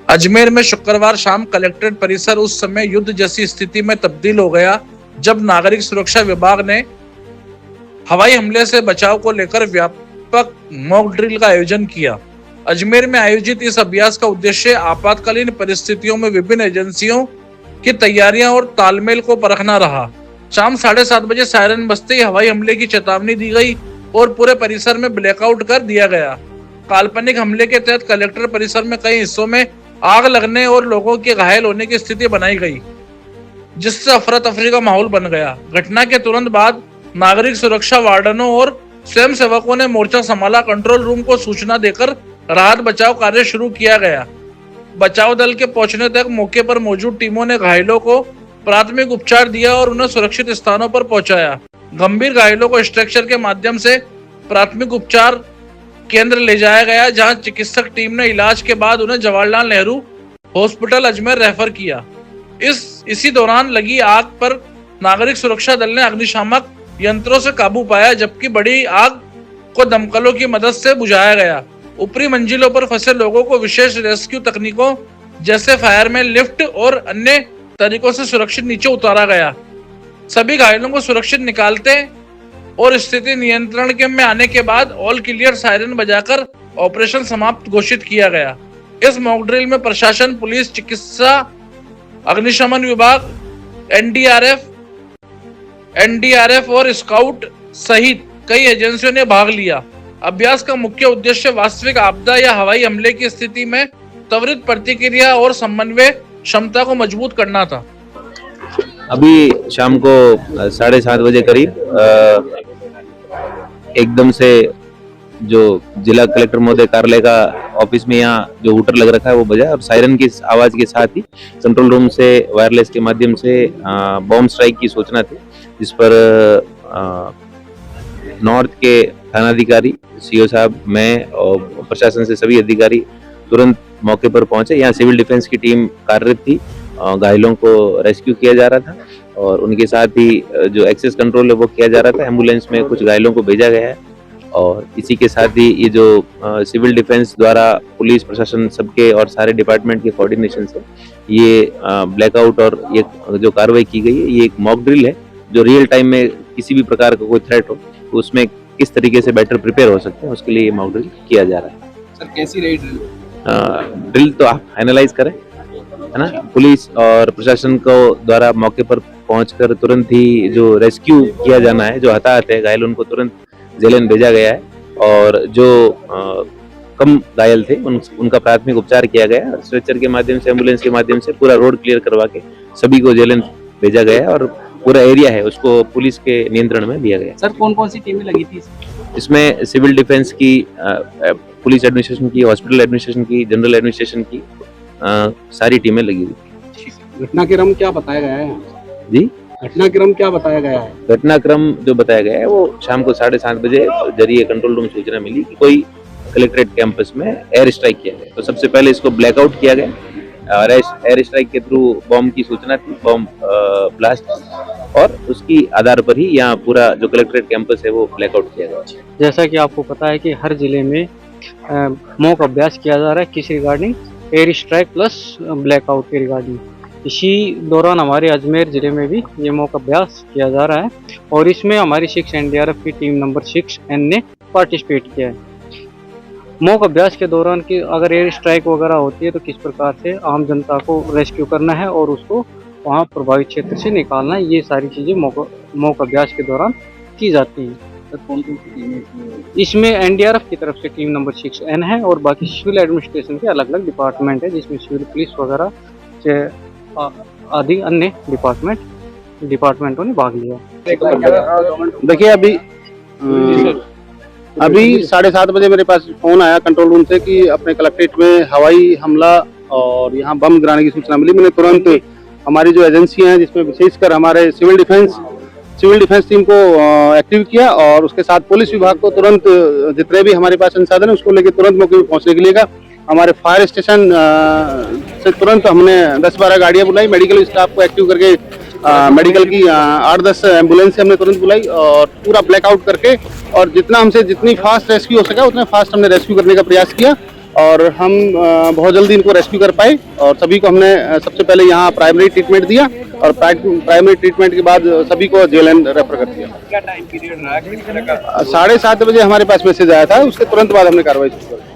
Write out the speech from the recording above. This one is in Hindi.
अजमेर में शुक्रवार शाम कलेक्ट्रेट परिसर उस समय युद्ध जैसी स्थिति में तब्दील हो गया जब नागरिक सुरक्षा विभाग ने हवाई हमले से बचाव को लेकर व्यापक मॉक ड्रिल का आयोजन किया। अजमेर में आयोजित इस अभ्यास का उद्देश्य आपातकालीन परिस्थितियों में विभिन्न एजेंसियों की तैयारियां और तालमेल को परखना रहा। शाम 7:30 बजे सायरन बजते ही हवाई हमले की चेतावनी दी गई और पूरे परिसर में ब्लैकआउट कर दिया गया। काल्पनिक हमले के तहत कलेक्टर परिसर में कई हिस्सों में आग लगने और लोगों के घायल होने की स्थिति बनाई गई, जिससे अफरा तफरी का माहौल बन गया। घटना के तुरंत बाद नागरिक सुरक्षा वार्डनों और स्वयं सेवकों ने मोर्चा संभाला। कंट्रोल रूम को सूचना देकर राहत बचाव कार्य शुरू किया गया। बचाव दल के पहुंचने तक मौके पर मौजूद टीमों ने घायलों को प्राथमिक उपचार दिया और उन्हें सुरक्षित स्थानों पर पहुंचाया। गंभीर घायलों को स्ट्रेचर के माध्यम से प्राथमिक उपचार केंद्र ले जाया गया, जहां चिकित्सक टीम ने इलाज के बाद उन्हें जवाहरलाल नेहरू हॉस्पिटल अजमेर रेफर किया। इसी दौरान लगी आग पर नागरिक सुरक्षा दल ने अग्निशामक यंत्रों से काबू पाया, जबकि बड़ी आग को दमकलों की मदद से बुझाया गया। ऊपरी मंजिलों पर फंसे लोगों को विशेष रेस्क्यू तकनीकों जैसे फायरमैन लिफ्ट और अन्य तरीकों से सुरक्षित नीचे उतारा गया। सभी घायलों को सुरक्षित निकालते और स्थिति नियंत्रण में आने के बाद ऑल क्लियर सायरन बजाकर ऑपरेशन समाप्त घोषित किया गया। इस मॉक ड्रिल में प्रशासन, पुलिस, चिकित्सा, अग्निशमन विभाग, एनडीआरएफ और स्काउट सहित कई एजेंसियों ने भाग लिया। अभ्यास का मुख्य उद्देश्य वास्तविक आपदा या हवाई हमले की स्थिति में त्वरित प्रतिक्रिया और समन्वय क्षमता को मजबूत करना था। अभी शाम को 7:30 बजे करीब एकदम से जो जिला कलेक्टर महोदय कार्यालय का ऑफिस में यहाँ जो हूटर लग रखा है वो बजा और सायरन की आवाज के साथ ही कंट्रोल रूम से वायरलेस के माध्यम से बॉम्ब स्ट्राइक की सूचना थी, जिस पर नॉर्थ के थानाधिकारी, सीओ साहब, मैं और प्रशासन से सभी अधिकारी तुरंत मौके पर पहुंचे। यहाँ सिविल डिफेंस की टीम कार्यरत थी, घायलों को रेस्क्यू किया जा रहा था और उनके साथ ही जो एक्सेस कंट्रोल है वो किया जा रहा था। एम्बुलेंस में कुछ घायलों को भेजा गया है और इसी के साथ ही ये जो सिविल डिफेंस द्वारा पुलिस प्रशासन सबके और सारे डिपार्टमेंट के कोऑर्डिनेशन से ये ब्लैकआउट और ये जो कार्रवाई की गई है, ये एक मॉक ड्रिल है जो रियल टाइम में किसी भी प्रकार का कोई थ्रेट हो तो उसमें किस तरीके से बेटर प्रिपेयर हो सकते हैं उसके लिए ये मॉक ड्रिल किया जा रहा है। सर कैसी रही ड्रिल? ड्रिल तो आप एनालाइज करें, है ना। पुलिस और प्रशासन को द्वारा मौके पर पहुंचकर तुरंत ही जो रेस्क्यू किया जाना है, जो हताहत है घायल, उनको तुरंत जेलन भेजा गया है और जो कम घायल थे उनका प्राथमिक उपचार किया गया। स्ट्रेचर के माध्यम से, एम्बुलेंस के माध्यम से पूरा रोड क्लियर करवा के सभी को जेलन भेजा गया है और पूरा एरिया है उसको पुलिस के नियंत्रण में दिया गया। सर कौन कौन सी टीमें लगी थी इसमें? सिविल डिफेंस की, पुलिस एडमिनिस्ट्रेशन की, हॉस्पिटल एडमिनिस्ट्रेशन की, जनरल एडमिनिस्ट्रेशन की सारी टीमें लगी हुई। घटनाक्रम क्या बताया गया है जी? घटनाक्रम क्या बताया गया है? घटनाक्रम जो बताया गया है वो शाम को 7:30 बजे जरिए कंट्रोल रूम सूचना मिली कि कोई कलेक्ट्रेट कैंपस में एयर स्ट्राइक किया गया। तो सबसे पहले इसको ब्लैकआउट किया गया और एयर स्ट्राइक के थ्रू बॉम्ब की सूचना थी, बॉम्ब ब्लास्ट, और उसकी आधार पर ही यहाँ पूरा जो कलेक्ट्रेट कैंपस है वो ब्लैकआउट किया गया। जैसा कि आपको पता है कि हर जिले में मॉक अभ्यास किया जा रहा है किस regarding, air strike plus blackout के रिगार्डिंग। इसी दौरान हमारे अजमेर जिले में भी ये मॉक अभ्यास किया जा रहा है और इसमें हमारी 6 एनडीआरएफ की टीम नंबर 6N ने पार्टिसिपेट किया है। मॉक अभ्यास के दौरान कि अगर एयर स्ट्राइक वगैरह होती है तो किस प्रकार से आम जनता को रेस्क्यू करना है और उसको वहाँ प्रभावित क्षेत्र से निकालना है, ये सारी चीज़ें मॉक अभ्यास के दौरान की जाती हैं। कौन कौन सी टीमें इसमें एनडीआरएफ की तरफ से टीम नंबर 6N है और बाकी सिविल एडमिनिस्ट्रेशन के अलग अलग डिपार्टमेंट है, जिसमें सिविल पुलिस वगैरह से आदि अन्य डिपार्टमेंटों ने भाग लिया। देखिए अभी 7:30 बजे मेरे पास फोन आया कंट्रोल रूम से कि अपने कलेक्ट्रेट में हवाई हमला और यहाँ बम गिराने की सूचना मिली। मैंने तुरंत हमारी जो एजेंसियां हैं जिसमें विशेषकर हमारे सिविल डिफेंस टीम को एक्टिव किया और उसके साथ पुलिस विभाग को तुरंत जितने भी हमारे पास संसाधन है उसको लेकर तुरंत मौके पर पहुंचने के लिए कहा। हमारे फायर स्टेशन से तुरंत हमने 10-12 गाड़ियां बुलाई, मेडिकल स्टाफ को एक्टिव करके मेडिकल की 8-10 एम्बुलेंस हमने तुरंत बुलाई और पूरा ब्लैकआउट करके और जितना हमसे जितनी फास्ट रेस्क्यू हो सका उतना फास्ट हमने रेस्क्यू करने का प्रयास किया और हम बहुत जल्दी इनको रेस्क्यू कर पाए और सभी को हमने सबसे पहले यहाँ प्राइमरी ट्रीटमेंट दिया और प्राइमरी ट्रीटमेंट के बाद सभी को जेएलएन रेफर कर दिया। क्या टाइम पीरियड रहा, किस तरह का? 7:30 बजे हमारे पास मैसेज आया था, उसके तुरंत बाद हमने कार्रवाई शुरू कर दी।